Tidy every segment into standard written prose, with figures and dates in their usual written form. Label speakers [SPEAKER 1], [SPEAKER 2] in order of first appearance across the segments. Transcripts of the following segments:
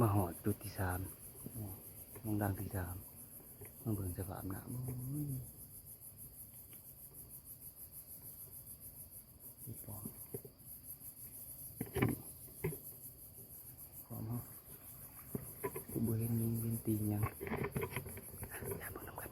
[SPEAKER 1] มาหอดจุดที่3มองดังที่3มาเบิ่งสภาพน้ำความฮะผู้บ่เห็นยิงเป็นตียังอย่าเบิ่งนำกัน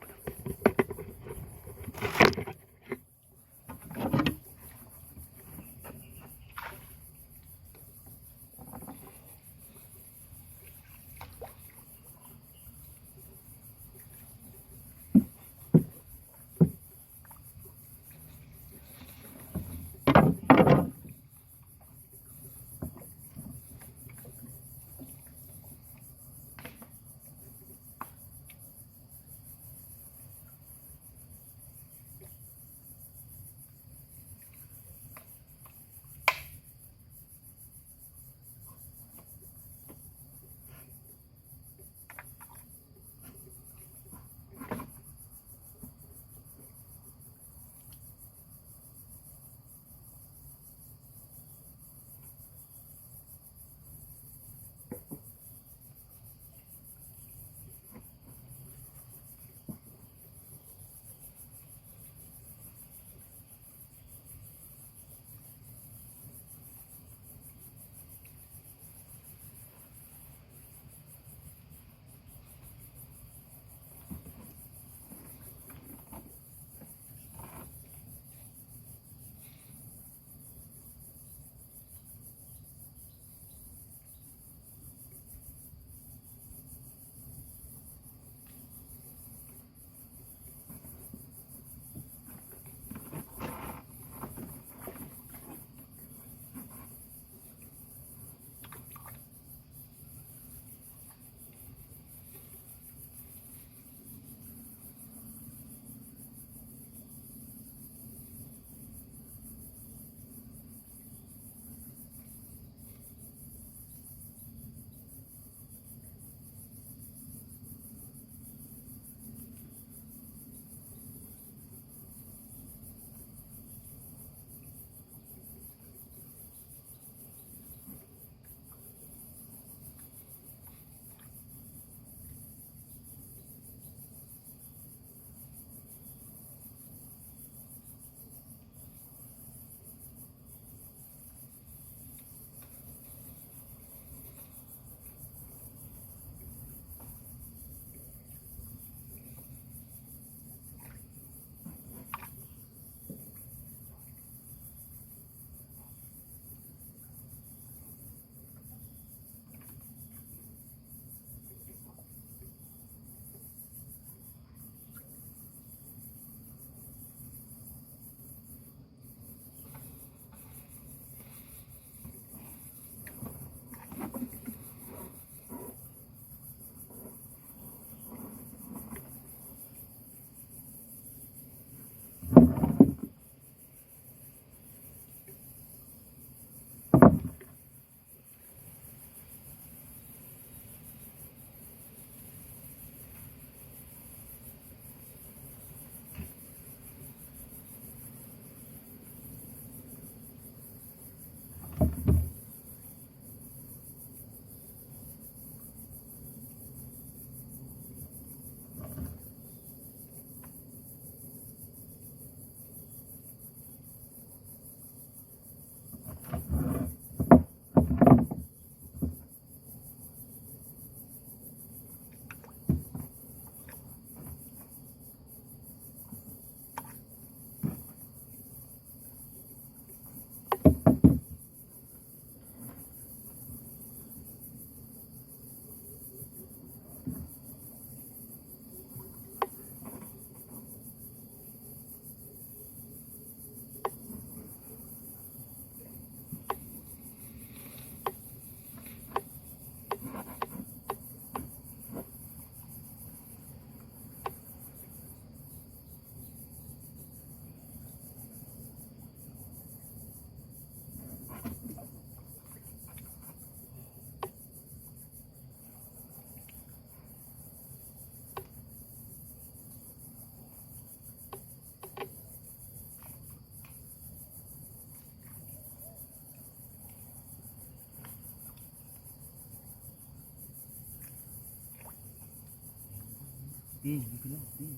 [SPEAKER 1] พี่น้องพี่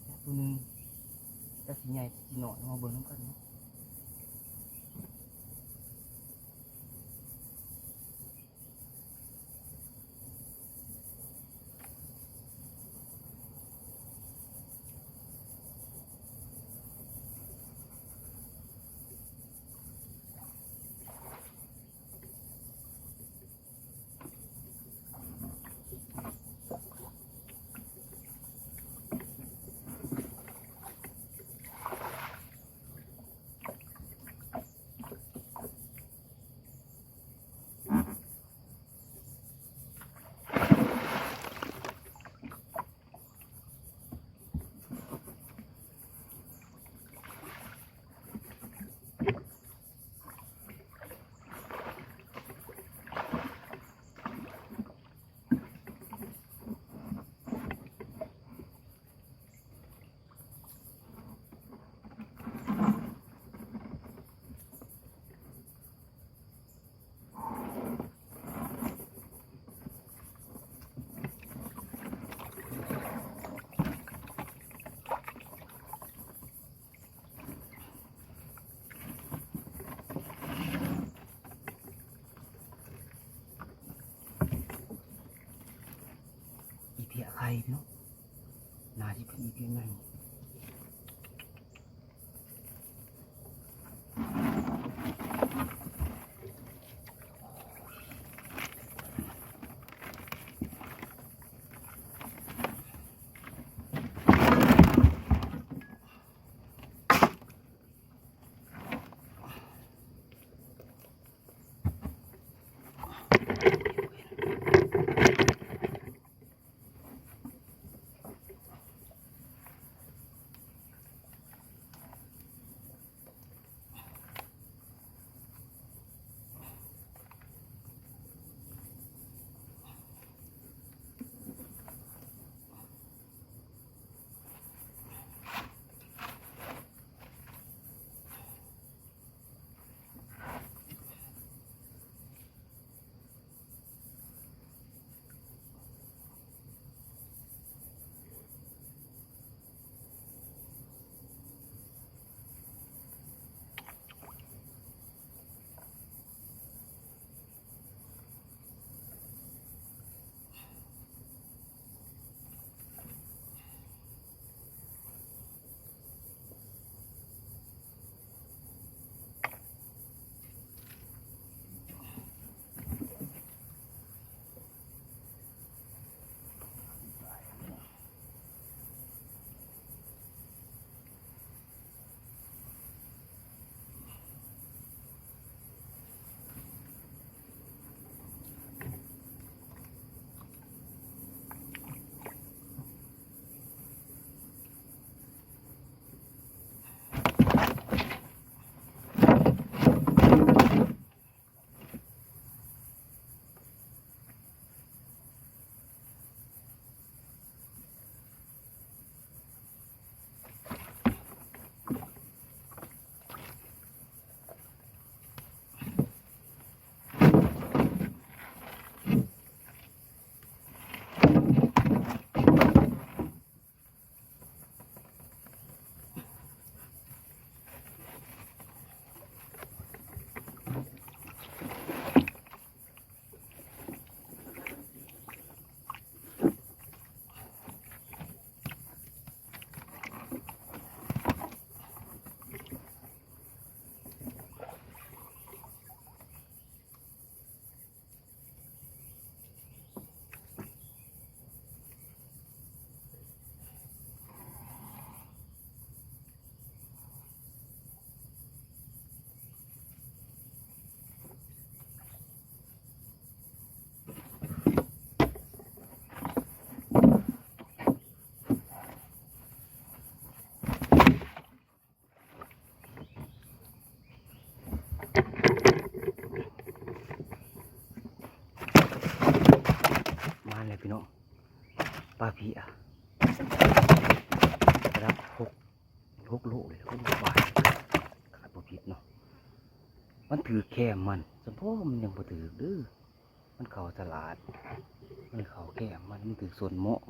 [SPEAKER 1] จับตัวนึงจับสิใหญ่สิน้อยมาเบิ่งนำกันเนาะอีเพียไข่พี่น้องน่าสิเป็นอีเพียใหญ่มาแล้วพี่น้องปลาเพียรับ6โลเลย6 บาทขาดบ่ผิดเนาะมันถือแค่มันเฉพาะมันยังบ่ถือเด้อมันเข้าตลาดมันเข้าแค่มันถือส่วนเหมาะ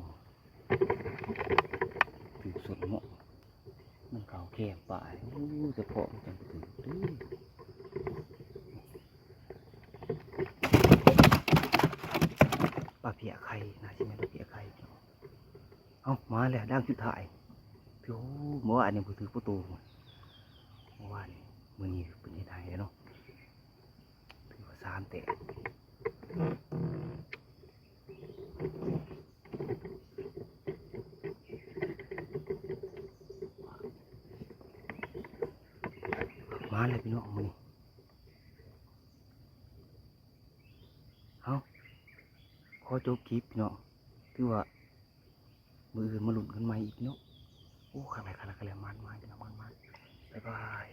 [SPEAKER 1] ถือสุดเหมาะมันเขาแคบป่ายจะเพาะมันจังถือดื้อปลาเพียไข่นะใช่ไหมปลาเพียไข่เอามาแล้วด่างจุดถ่ายถือเมื่อวานนี้ผมถือประตูเมื่อวานนี้มือนี้เป็นที่ไทยเนาะถือว่า3 แตะมาเลยพี่น้องมือนี้เอาขอจบคลิปพี่น้องถือว่ามืออื่นมาหลุดกันใหม่อีกเนาะโอ้ขนาดมันพี่น้องมันบ๊ายบาย